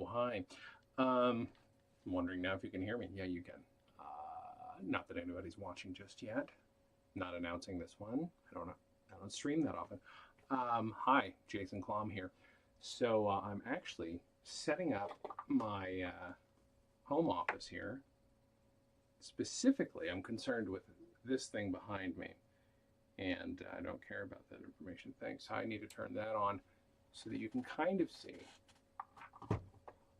hi. I'm wondering now if you can hear me. Yeah, you can. Not that anybody's watching just yet. Not announcing this one. I don't stream that often. Hi, Jason Klom here. So I'm actually setting up my home office here. Specifically, I'm concerned with this thing behind me. And I don't care about that information thing. So I need to turn that on so that you can kind of see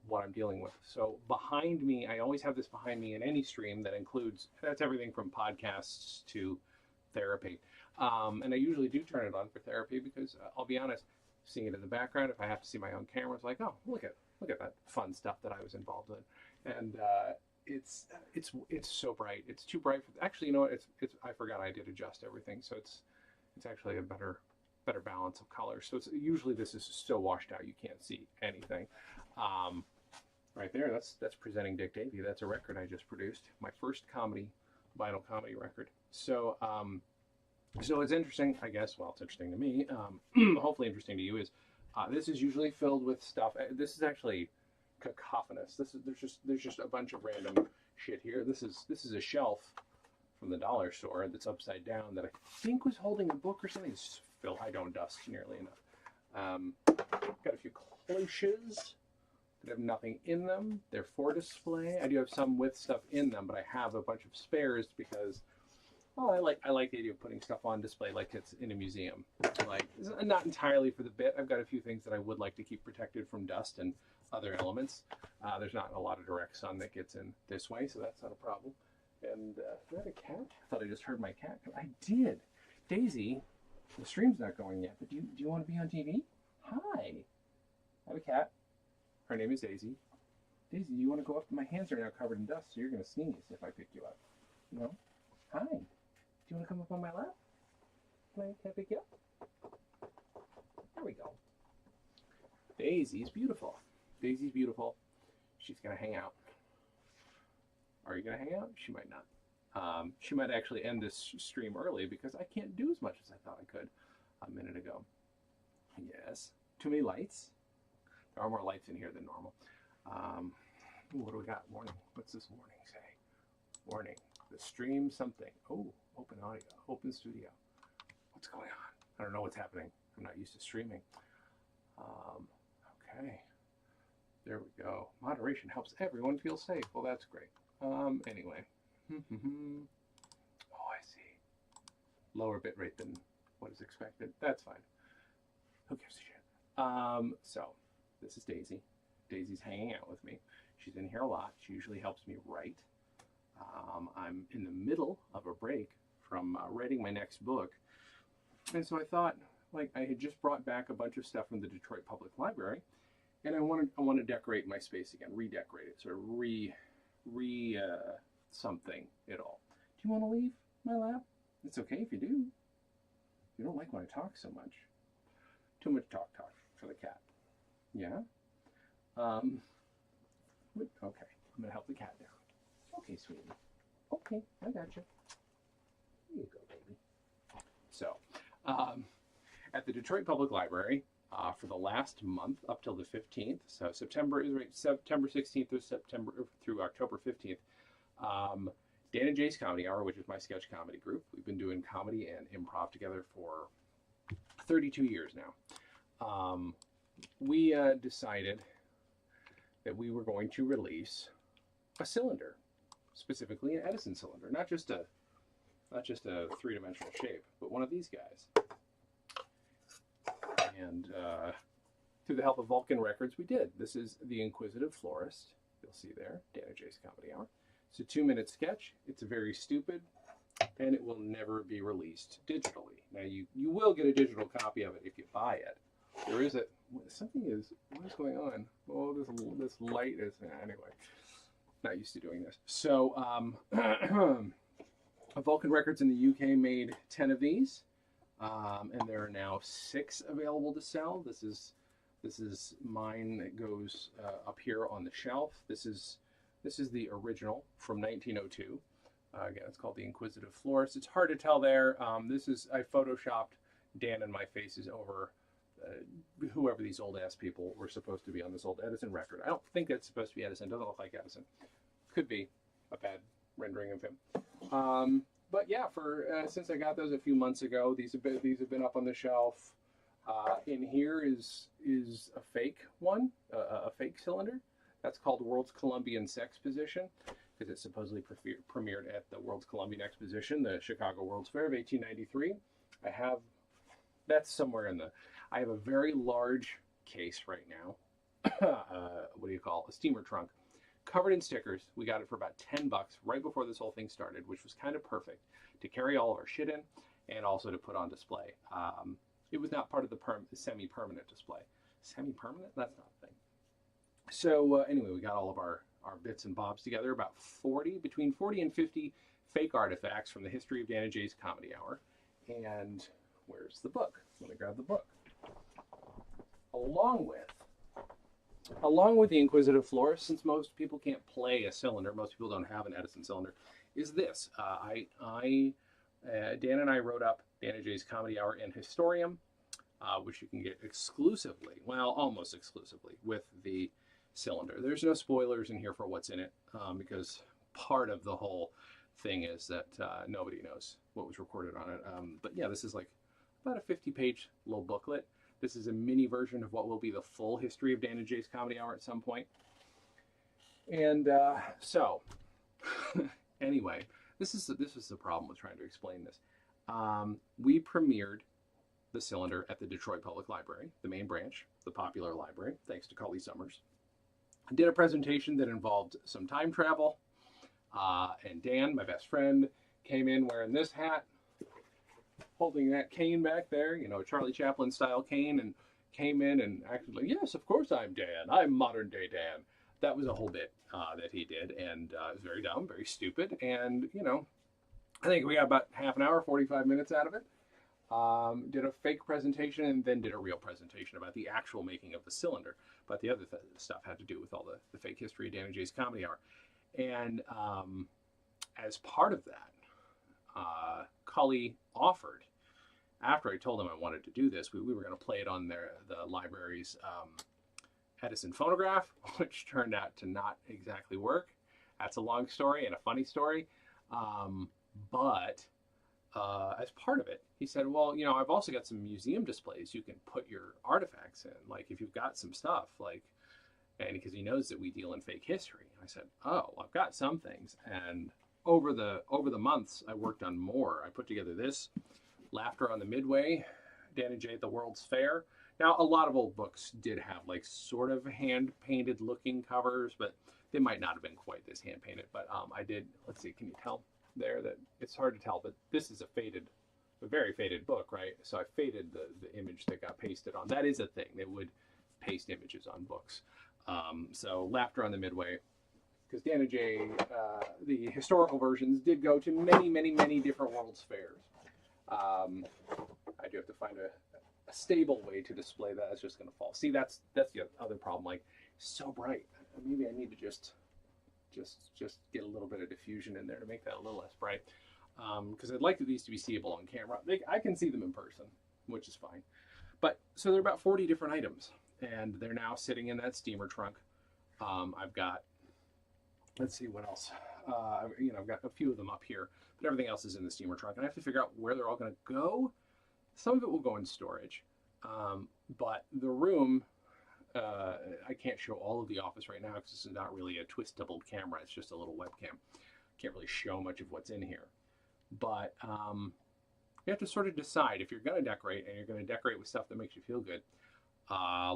what I'm dealing with. So behind me, I always have this behind me in any stream that includes, that's everything from podcasts to therapy. And I usually do turn it on for therapy because I'll be honest, seeing it in the background, if I have to see my own camera, it's like, oh, look at that fun stuff that I was involved in. And it's so bright. It's too bright for, actually, you know what? It's I forgot I did adjust everything. So it's actually a better balance of color. So it's usually this is so washed out you can't see anything. Right there, that's Presenting Dick Davey. That's a record I just produced, my first vinyl comedy record. So so it's interesting, I guess. Well, it's interesting to me. Hopefully interesting to you. Is this is usually filled with stuff. This is actually cacophonous. There's just a bunch of random shit here. This is a shelf from the dollar store that's upside down that I think was holding a book or something. It's filled. I don't dust nearly enough. Got a few cloches that have nothing in them. They're for display. I do have some with stuff in them, but I have a bunch of spares because, well, I like the idea of putting stuff on display like it's in a museum. Like, not entirely for the bit. I've got a few things that I would like to keep protected from dust and other elements. There's not a lot of direct sun that gets in this way, so that's not a problem. And is that a cat? I thought I just heard my cat. I did. Daisy, the stream's not going yet, but do you want to be on TV? Hi. I have a cat. Her name is Daisy. Daisy, do you want to go up? My hands are now covered in dust, so you're going to sneeze if I pick you up. No? Hi. Do you want to come up on my lap? Can I pick you up? There we go. Daisy's beautiful. Daisy's beautiful. She's going to hang out. Are you going to hang out? She might not. She might actually end this stream early because I can't do as much as I thought I could a minute ago. Yes. Too many lights. There are more lights in here than normal. What do we got? Warning. What's this warning say? Warning. The stream something. Oh, open audio. Open studio. What's going on? I don't know what's happening. I'm not used to streaming. Okay. There we go. Moderation helps everyone feel safe. Well, that's great. Anyway. Oh, I see. Lower bit rate than what is expected. That's fine. Who gives a shit? So, this is Daisy. Daisy's hanging out with me. She's in here a lot. She usually helps me write. I'm in the middle of a break from writing my next book. And so I thought, like, I had just brought back a bunch of stuff from the Detroit Public Library, and I want to decorate my space again, redecorate it, sort of something it all. Do you want to leave my lap? It's okay if you do. You don't like when I talk so much. Too much talk for the cat. Yeah? Okay, I'm gonna help the cat down. Okay, sweetie. Okay, I got you. Here you go, baby. So, at the Detroit Public Library, for the last month up till the 15th, so September 16th through October 15th, Dan and Jay's Comedy Hour, which is my sketch comedy group. We've been doing comedy and improv together for 32 years now. We decided that we were going to release a cylinder, specifically an Edison cylinder, not just a three-dimensional shape, but one of these guys. And through the help of Vulcan Records, we did. This is The Inquisitive Florist. You'll see there, Dan and Jay's Comedy Hour. It's a 2-minute sketch. It's very stupid, and it will never be released digitally. Now, you will get a digital copy of it if you buy it. There is what is going on? Oh, this light is, anyway, not used to doing this. So, Vulcan Records in the UK made 10 of these, and there are now 6 available to sell. This is mine that goes up here on the shelf. This is the original from 1902. Again, it's called The Inquisitive Florist. It's hard to tell there. I photoshopped Dan and my faces over whoever these old ass people were supposed to be on this old Edison record. I don't think that's supposed to be Edison. Doesn't look like Edison. Could be a bad rendering of him. But yeah, for since I got those a few months ago, these have been up on the shelf. In here is a fake one, a fake cylinder. That's called World's Columbian Sexposition, because it supposedly premiered at the World's Columbian Exposition, the Chicago World's Fair of 1893. That's somewhere in the, I have a very large case right now. What do you call it? A steamer trunk, covered in stickers. We got it for about $10 right before this whole thing started, which was kind of perfect to carry all of our shit in and also to put on display. It was not part of the semi-permanent display. Semi-permanent? That's not a thing. So anyway, we got all of our bits and bobs together, about between 40 and 50 fake artifacts from the history of Dan and Jay's Comedy Hour. And where's the book? Let me grab the book. Along with the Inquisitive Florist, since most people can't play a cylinder, most people don't have an Edison cylinder, is this. Dan and I wrote up Dan and Jay's Comedy Hour and Historium, which you can get exclusively, well, almost exclusively, with the cylinder. There's no spoilers in here for what's in it, because part of the whole thing is that nobody knows what was recorded on it. But yeah, this is like about a 50-page little booklet. This is a mini version of what will be the full history of Dan and Jay's Comedy Hour at some point. And so, anyway, this is the problem with trying to explain this. We premiered the cylinder at the Detroit Public Library, the main branch, the popular library, thanks to Cully Summers. I did a presentation that involved some time travel, and Dan, my best friend, came in wearing this hat, holding that cane back there, you know, Charlie Chaplin style cane, and came in and acted like, yes, of course I'm Dan. I'm modern day Dan. That was a whole bit that he did, and it was very dumb, very stupid, and, you know, I think we got about half an hour, 45 minutes out of it. Did a fake presentation and then did a real presentation about the actual making of the cylinder. But the other stuff had to do with all the fake history of Dan and Jay's Comedy Hour. And as part of that, Cully offered, after I told him I wanted to do this, we were going to play it on the library's Edison phonograph, which turned out to not exactly work. That's a long story and a funny story. But as part of it, he said, well, you know, I've also got some museum displays you can put your artifacts in. Like, if you've got some stuff, like, and because he knows that we deal in fake history. I said, oh, I've got some things. And over the months, I worked on more. I put together this, Laughter on the Midway, Dan and Jay at the World's Fair. Now, a lot of old books did have, like, sort of hand-painted looking covers, but they might not have been quite this hand-painted. But I did, let's see, can you tell there that it's hard to tell, but this is a very faded book, right? So I faded the image that got pasted on. That is a thing. They would paste images on books. So Laughter on the Midway, because Dan and Jay, the historical versions did go to many, many, many different World's Fairs. I do have to find a stable way to display that. It's just going to fall. See, that's the other problem. Like, so bright. Maybe I need to just get a little bit of diffusion in there to make that a little less bright. Because I'd like these to be seeable on camera. I can see them in person, which is fine. But so there are about 40 different items, and they're now sitting in that steamer trunk. I've got, let's see what else. I've got a few of them up here, but everything else is in the steamer trunk, and I have to figure out where they're all going to go. Some of it will go in storage, but the room. I can't show all of the office right now because this is not really a twistable camera. It's just a little webcam. Can't really show much of what's in here. But you have to sort of decide if you're going to decorate, and you're going to decorate with stuff that makes you feel good,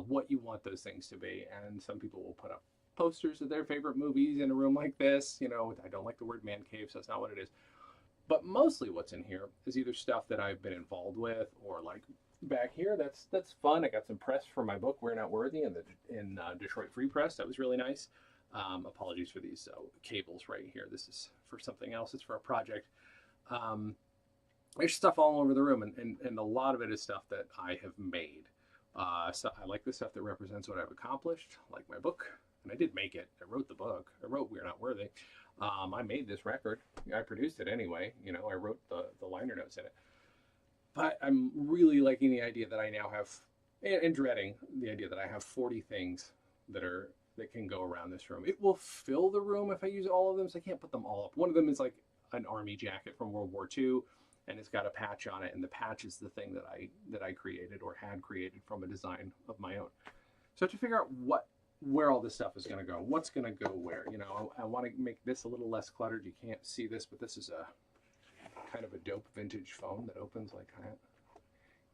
what you want those things to be. And some people will put up posters of their favorite movies in a room like this. You know, I don't like the word man cave, so that's not what it is. But mostly what's in here is either stuff that I've been involved with, or like back here, that's fun. I got some press for my book, We're Not Worthy, in Detroit Free Press. That was really nice. Apologies for these cables right here. This is for something else. It's for a project. There's stuff all over the room, and a lot of it is stuff that I have made. So I like the stuff that represents what I've accomplished, like my book. And I did make it. I wrote the book. I wrote We're Not Worthy. I made this record. I produced it anyway. You know, I wrote the liner notes in it. But I'm really liking the idea that I now have and dreading the idea that I have 40 things that can go around this room. It will fill the room if I use all of them, so I can't put them all up. One of them is like an army jacket from World War II, and it's got a patch on it, and the patch is the thing that I created or had created from a design of my own. So to figure out where all this stuff is going to go, what's going to go where, you know, I want to make this a little less cluttered. You can't see this, but this is a kind of a dope vintage phone that opens like that.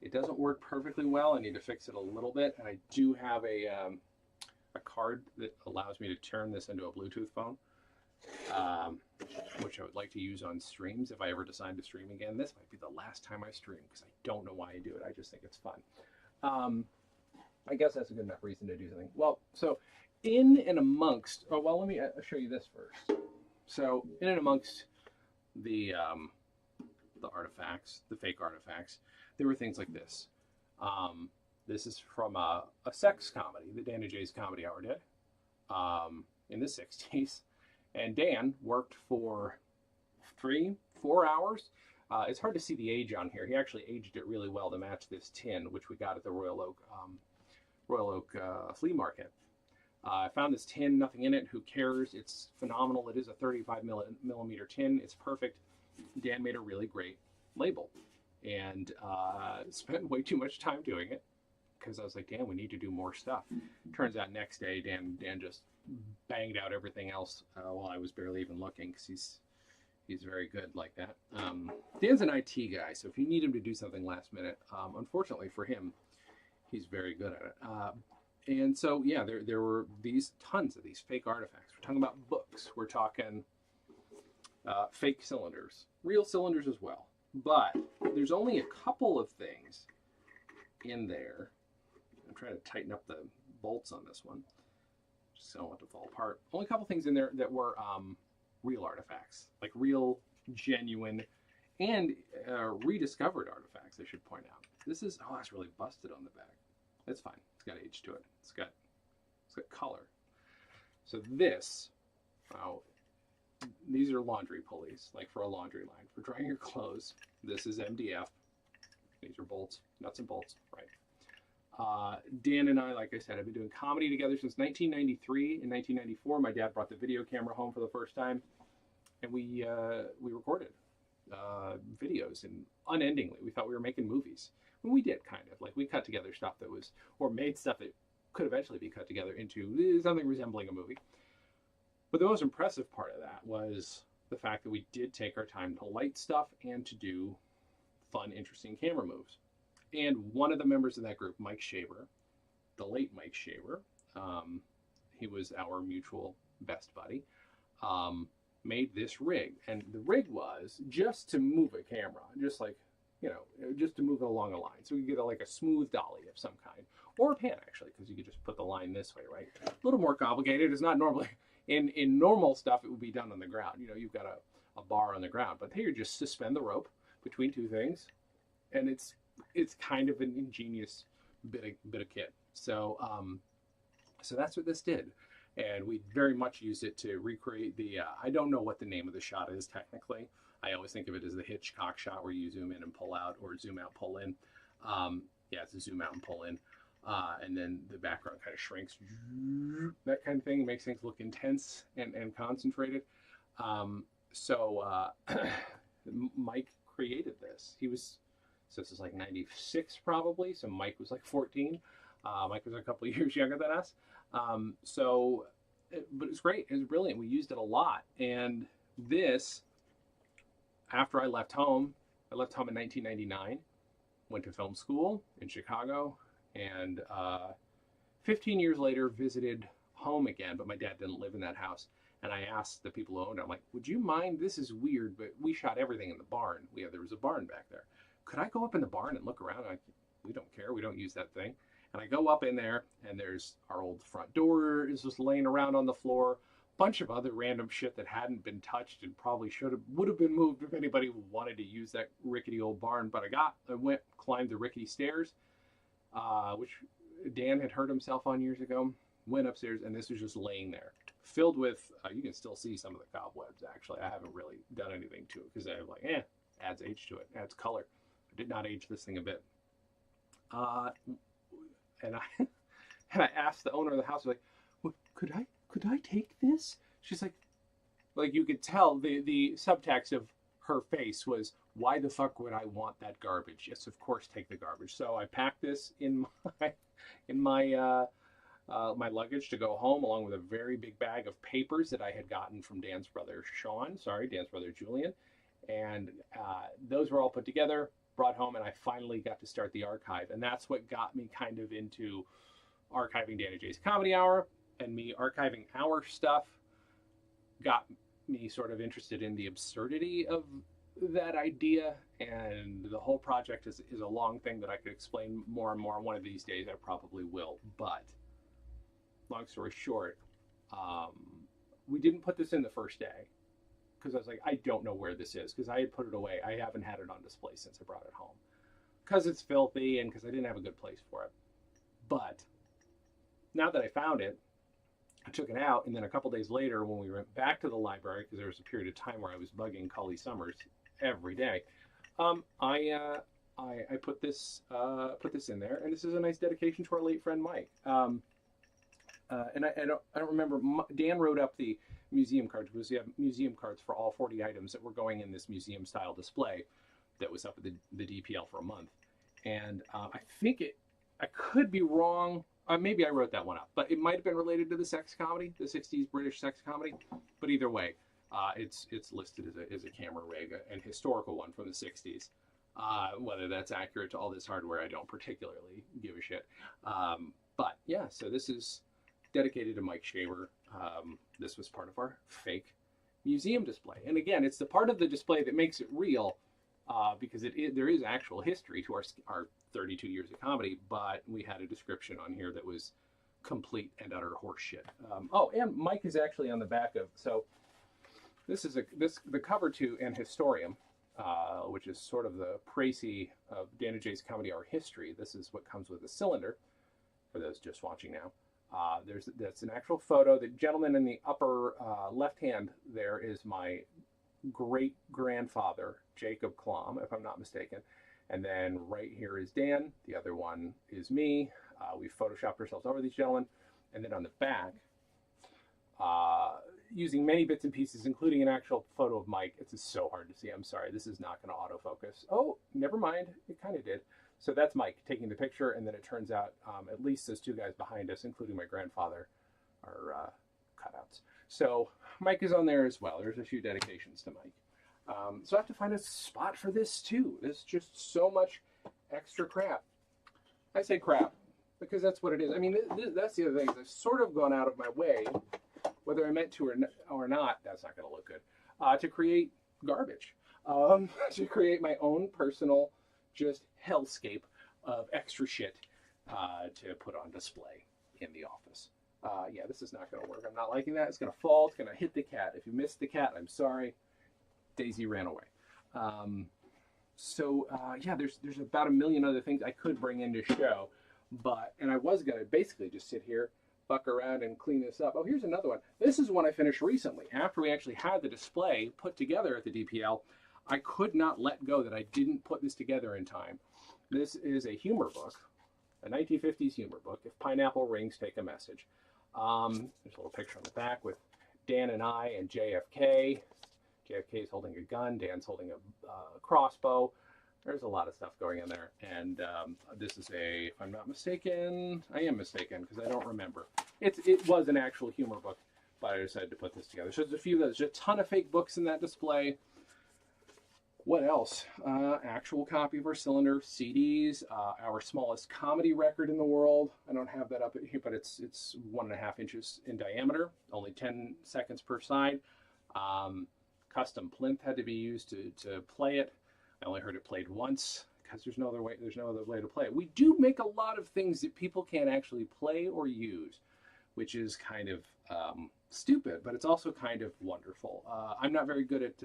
It doesn't work perfectly well. I need to fix it a little bit. And I do have a card that allows me to turn this into a Bluetooth phone, which I would like to use on streams if I ever decide to stream again. This might be the last time I stream because I don't know why I do it. I just think it's fun. I guess that's a good enough reason to do something. Well, so in and amongst, oh, well, let me show you this first. So in and amongst the artifacts, the fake artifacts, there were things like this. This is from a sex comedy that Dan and Jay's Comedy Hour did in the 60s. And Dan worked for 3-4 hours. It's hard to see the age on here. He actually aged it really well to match this tin, which we got at the Royal Oak flea market. I found this tin, nothing in it. Who cares? It's phenomenal. It is a 35 millimeter tin. It's perfect. Dan made a really great label and spent way too much time doing it because I was like, Dan, we need to do more stuff. Turns out next day, Dan just banged out everything else while I was barely even looking because he's very good like that. Dan's an IT guy, so if you need him to do something last minute, unfortunately for him, he's very good at it. And so, yeah, there were tons of these fake artifacts. We're talking about books. We're talking fake cylinders, real cylinders as well. But there's only a couple of things in there. I'm trying to tighten up the bolts on this one, just so I don't want it to fall apart. Only a couple things in there that were real artifacts, like real, genuine, and rediscovered artifacts, I should point out. This is, oh, that's really busted on the back. That's fine. It's got age to it. It's got color. So this, these are laundry pulleys, like for a laundry line, for drying your clothes. This is MDF. These are bolts, nuts and bolts, right? Dan and I, like I said, have been doing comedy together since 1993. In 1994, my dad brought the video camera home for the first time, and we recorded videos, and unendingly, we thought we were making movies. And we did, kind of. Like, we cut together stuff that was, or made stuff that could eventually be cut together into something resembling a movie. But the most impressive part of that was the fact that we did take our time to light stuff and to do fun, interesting camera moves. And one of the members of that group, Mike Shaver, the late Mike Shaver, he was our mutual best buddy, made this rig. And the rig was just to move a camera, just like, you know, just to move it along a line. So we could get like a smooth dolly of some kind, or a pan actually, because you could just put the line this way, right? A little more complicated. It's not normally, in normal stuff, it would be done on the ground. You know, you've got a bar on the ground, but here you just suspend the rope between two things, and it's kind of an ingenious bit of kit. So so that's what this did. And we very much used it to recreate the, I don't know what the name of the shot is technically. I always think of it as the Hitchcock shot where you zoom in and pull out, or zoom out, pull in. Yeah, it's a zoom out and pull in. And then the background kind of shrinks. That kind of thing makes things look intense and concentrated. So Mike created this. So this is like 96 probably. So Mike was like 14. Mike was a couple of years younger than us. But it's great. It was brilliant. We used it a lot. And this, after I left home in 1999, went to film school in Chicago, and 15 years later visited home again, but my dad didn't live in that house. And I asked the people who owned it, I'm like, would you mind, this is weird, but we shot everything in the barn. There was a barn back there. Could I go up in the barn and look around? We don't care, we don't use that thing. And I go up in there, and there's our old front door is just laying around on the floor. Bunch of other random shit that hadn't been touched and probably would have been moved if anybody wanted to use that rickety old barn. But I went, climbed the rickety stairs, which Dan had hurt himself on years ago, went upstairs, and this was just laying there, filled with, you can still see some of the cobwebs, actually. I haven't really done anything to it, because I'm like, adds age to it, adds color. I did not age this thing a bit. and I and I asked the owner of the house, like, well, could I take this? She's like you could tell the subtext of her face was, why the fuck would I want that garbage? Yes, of course, take the garbage. So I packed this in my luggage to go home, along with a very big bag of papers that I had gotten from Dan's brother Julian, and those were all put together, brought home, and I finally got to start the archive, and that's what got me kind of into archiving Dan and Jay's Comedy Hour, and me archiving our stuff got me sort of interested in the absurdity of that idea, and the whole project is a long thing that I could explain more and more. One of these days I probably will, but long story short, we didn't put this in the first day because I was like, I don't know where this is, because I had put it away. I haven't had it on display since I brought it home because it's filthy and because I didn't have a good place for it. But now that I found it, I took it out, and then a couple days later, when we went back to the library, because there was a period of time where I was bugging Cully Summers every day, I put this in there, and this is a nice dedication to our late friend Mike. And I don't remember. Dan wrote up the museum cards, because we have museum cards for all 40 items that were going in this museum style display that was up at the DPL for a month. And I think I could be wrong. Maybe I wrote that one up, but it might have been related to the sex comedy, the 60s British sex comedy. But either way, it's listed as a camera rig, an historical one from the 60s. Whether that's accurate to all this hardware, I don't particularly give a shit. But yeah, so this is dedicated to Mike Shaver. This was part of our fake museum display. And again, it's the part of the display that makes it real, because there is actual history to our 32 years of comedy, but we had a description on here that was complete and utter horseshit. Oh, and Mike is actually on the back of, so this is the cover to An Historium, which is sort of the précis of Dan and Jay's Comedy Hour history. This is what comes with the cylinder, for those just watching now. That's an actual photo. The gentleman in the upper left hand there is my great-grandfather, Jacob Klom, if I'm not mistaken. And then right here is Dan. The other one is me. We photoshopped ourselves over these gentlemen. And then on the back, using many bits and pieces, including an actual photo of Mike. It's just so hard to see. I'm sorry. This is not going to autofocus. Oh, never mind. It kind of did. So that's Mike taking the picture. And then it turns out at least those two guys behind us, including my grandfather, are cutouts. So Mike is on there as well. There's a few dedications to Mike. So I have to find a spot for this too. There's just so much extra crap. I say crap because that's what it is. I mean, that's the other thing. I've sort of gone out of my way, whether I meant to or not, that's not going to look good, to create garbage, to create my own personal just hellscape of extra shit to put on display in the office. Yeah, this is not going to work. I'm not liking that. It's going to fall. It's going to hit the cat. If you missed the cat, I'm sorry. Daisy ran away. Yeah, there's about a million other things I could bring into show, and I was going to basically just sit here, fuck around, and clean this up. Oh, here's another one. This is one I finished recently. After we actually had the display put together at the DPL, I could not let go that I didn't put this together in time. This is a humor book, a 1950s humor book, If Pineapple Rings Take a Message. There's a little picture on the back with Dan and I and JFK. JFK is holding a gun. Dan's holding a crossbow. There's a lot of stuff going in there. And this is if I'm not mistaken, I am mistaken because I don't remember. It was an actual humor book, but I decided to put this together. So there's a ton of fake books in that display. What else? Actual copy of our cylinder, CDs, our smallest comedy record in the world. I don't have that up here, but it's 1.5 inches in diameter, only 10 seconds per side. Custom plinth had to be used to play it. I only heard it played once because there's no other way to play it. We do make a lot of things that people can't actually play or use, which is kind of stupid, but it's also kind of wonderful. I'm not very good at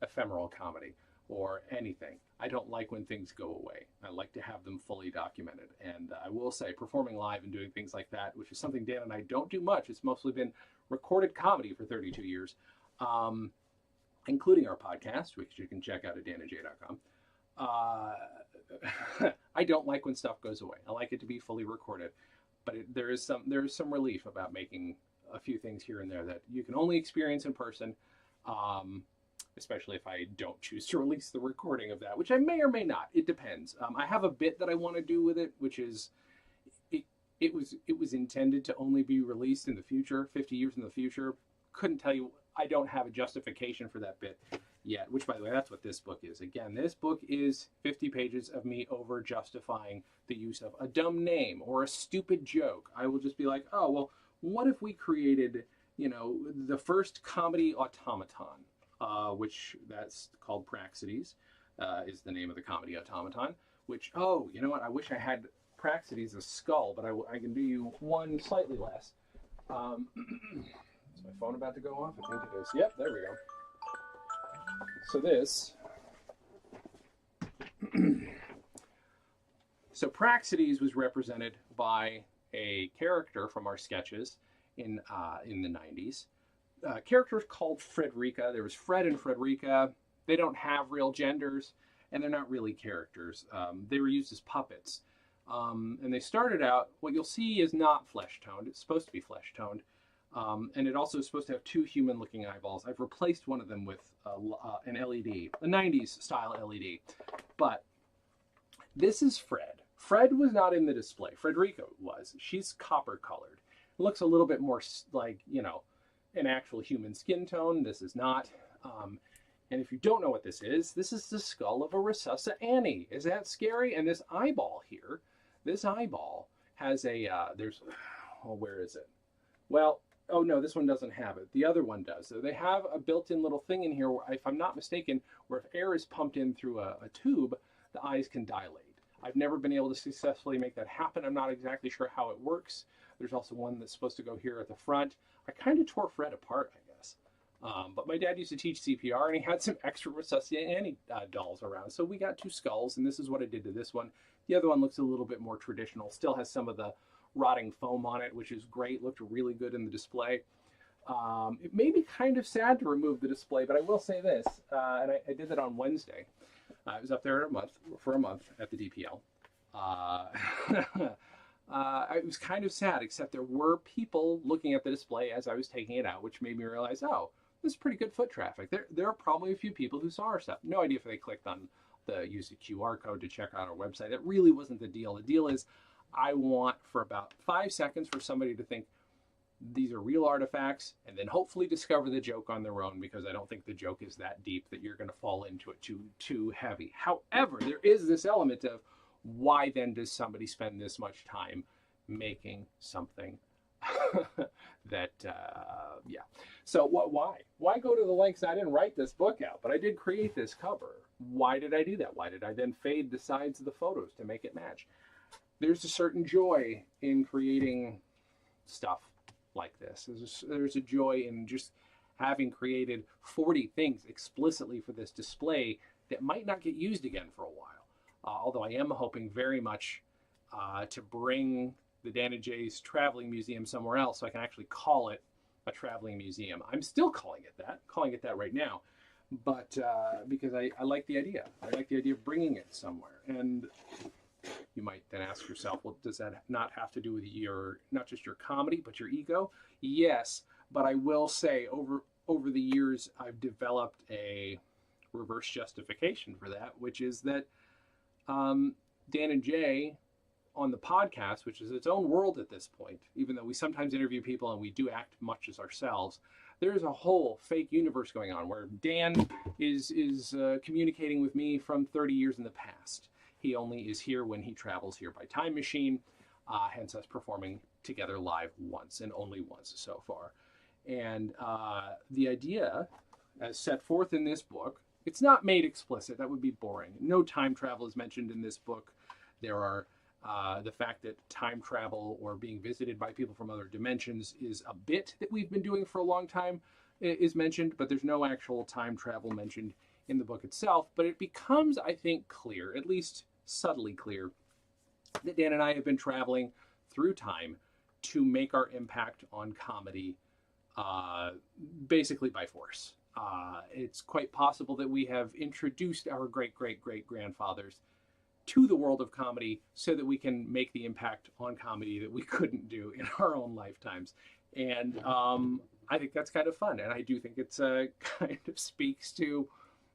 ephemeral comedy or anything. I don't like when things go away. I like to have them fully documented. And I will say, performing live and doing things like that, which is something Dan and I don't do much. It's mostly been recorded comedy for 32 years. Including our podcast, which you can check out at danandjay.com. I don't like when stuff goes away. I like it to be fully recorded, but there is some relief about making a few things here and there that you can only experience in person. Um, Especially if I don't choose to release the recording of that, which I may or may not. It depends. I have a bit that I want to do with it, which is it. It was intended to only be released in the future, 50 years in the future. Couldn't tell you. I don't have a justification for that bit yet. Which, by the way, that's what this book is. Again, this book is 50 pages of me over justifying the use of a dumb name or a stupid joke. I will just be like, oh well, what if we created, the first comedy automaton? Which that's called Praxetes, is the name of the comedy automaton. Which, oh, you know what? I wish I had Praxetes' a skull, but I can do you one slightly less. Is my phone about to go off? I think it is. Yep, there we go. So this. So Praxetes was represented by a character from our sketches in the 90s. Characters called Frederica. There was Fred and Frederica. They don't have real genders, and they're not really characters. They were used as puppets. And they started out, what you'll see is not flesh-toned. It's supposed to be flesh-toned. And it also is supposed to have two human-looking eyeballs. I've replaced one of them with an LED, a 90s style LED. But this is Fred. Fred was not in the display. Frederica was. She's copper-colored. It looks a little bit more like, an actual human skin tone. This is not. And if you don't know what this is the skull of a Rhesusa Annie. Is that scary? And this eyeball here, this eyeball has a, where is it? Well, oh no, this one doesn't have it. The other one does. So they have a built-in little thing in here, where, if I'm not mistaken, where if air is pumped in through a tube, the eyes can dilate. I've never been able to successfully make that happen. I'm not exactly sure how it works. There's also one that's supposed to go here at the front. I kind of tore Fred apart, I guess. But my dad used to teach CPR, and he had some extra Rhesusa Annie dolls around. So we got two skulls, and this is what I did to this one. The other one looks a little bit more traditional. Still has some of the rotting foam on it, which is great. Looked really good in the display. It may be kind of sad to remove the display, but I will say this, and I did that on Wednesday. I was up there for a month at the DPL. It was kind of sad, except there were people looking at the display as I was taking it out, which made me realize, oh, this is pretty good foot traffic. There are probably a few people who saw our stuff. No idea if they clicked on use a QR code to check out our website. That really wasn't the deal. The deal is I want for about 5 seconds for somebody to think these are real artifacts, and then hopefully discover the joke on their own, because I don't think the joke is that deep that you're going to fall into it too heavy. However, there is this element of, why then does somebody spend this much time making something that, yeah. So why go to the lengths? I didn't write this book out, but I did create this cover. Why did I do that? Why did I then fade the sides of the photos to make it match? There's a certain joy in creating stuff like this. There's a joy in just having created 40 things explicitly for this display that might not get used again for a while. Although I am hoping very much to bring the Dan and Jay's Traveling Museum somewhere else, so I can actually call it a traveling museum. I'm still calling it that right now, but because I like the idea. I like the idea of bringing it somewhere. And you might then ask yourself, well, does that not have to do with not just your comedy, but your ego? Yes, but I will say over the years, I've developed a reverse justification for that, which is that Dan and Jay on the podcast, which is its own world at this point, even though we sometimes interview people and we do act much as ourselves, there's a whole fake universe going on where Dan is communicating with me from 30 years in the past. He only is here when he travels here by time machine, hence us performing together live once, and only once so far. And the idea, as set forth in this book, it's not made explicit. That would be boring. No time travel is mentioned in this book. There are the fact that time travel or being visited by people from other dimensions is a bit that we've been doing for a long time is mentioned, but there's no actual time travel mentioned in the book itself. But it becomes, I think, clear, at least subtly clear, that Dan and I have been traveling through time to make our impact on comedy basically by force. It's quite possible that we have introduced our great-great-great-grandfathers to the world of comedy so that we can make the impact on comedy that we couldn't do in our own lifetimes. And I think that's kind of fun. And I do think it's kind of speaks to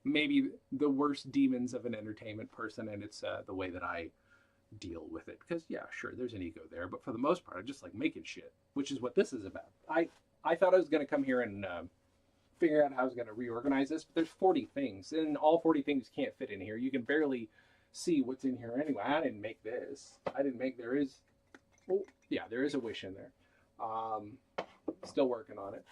maybe the worst demons of an entertainment person. And it's the way that I deal with it. Because, yeah, sure, there's an ego there. But for the most part, I just like making shit, which is what this is about. I thought I was going to come here and figure out how I was going to reorganize this. But there's 40 things. And all 40 things can't fit in here. You can barely see what's in here anyway. I didn't make this. There is a wish in there. Still working on it.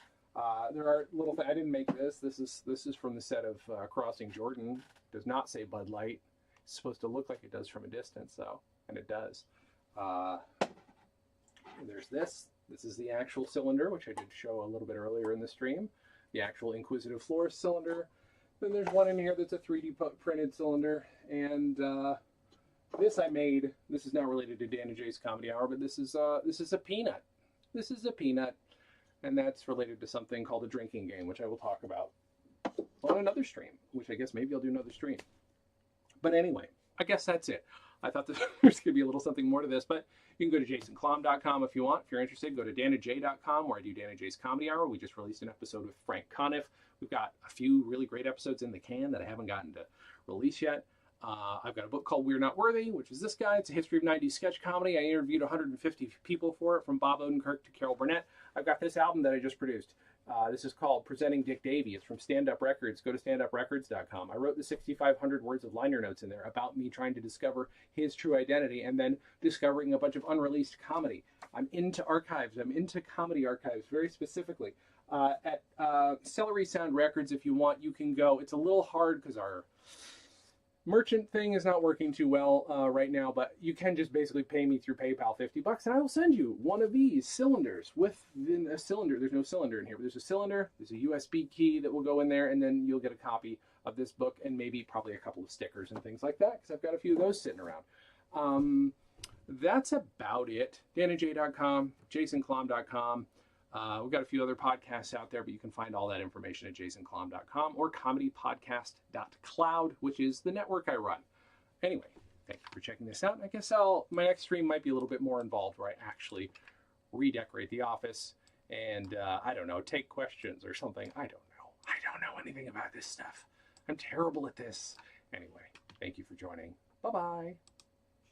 There are little things. I didn't make this. This is from the set of Crossing Jordan. Does not say Bud Light. It's supposed to look like it does from a distance, though, and it does. There's this. This is the actual cylinder, which I did show a little bit earlier in the stream. The actual Inquisitive Florist cylinder. Then there's one in here that's a 3D printed cylinder, and this I made. This is now related to Dan and Jay's Comedy Hour, but this is a peanut. This is a peanut, and that's related to something called a drinking game, which I will talk about on another stream, which I guess maybe I'll do another stream. But anyway, I guess that's it. I thought there's going to be a little something more to this, but you can go to jasonklom.com if you want. If you're interested, go to danandjay.com, where I do Dan and Jay's Comedy Hour. We just released an episode with Frank Conniff. We've got a few really great episodes in the can that I haven't gotten to release yet. I've got a book called We're Not Worthy, which is this guy. It's a history of 90s sketch comedy. I interviewed 150 people for it, from Bob Odenkirk to Carol Burnett. I've got this album that I just produced. This is called Presenting Dick Davey. It's from Stand Up Records. Go to standuprecords.com. I wrote the 6,500 words of liner notes in there about me trying to discover his true identity and then discovering a bunch of unreleased comedy. I'm into archives. I'm into comedy archives very specifically. At Celery Sound Records, if you want, you can go. It's a little hard because our merchant thing is not working too well right now, but you can just basically pay me through PayPal $50 and I will send you one of these cylinders within a cylinder. There's no cylinder in here, but there's a cylinder, there's a USB key that will go in there, and then you'll get a copy of this book and maybe probably a couple of stickers and things like that, because I've got a few of those sitting around. That's about it. danandjay.com, jasonklom.com. We've got a few other podcasts out there, but you can find all that information at jasonklom.com or comedypodcast.cloud, which is the network I run. Anyway, thank you for checking this out. I guess my next stream might be a little bit more involved, where I actually redecorate the office and, I don't know, take questions or something. I don't know. I don't know anything about this stuff. I'm terrible at this. Anyway, thank you for joining. Bye-bye.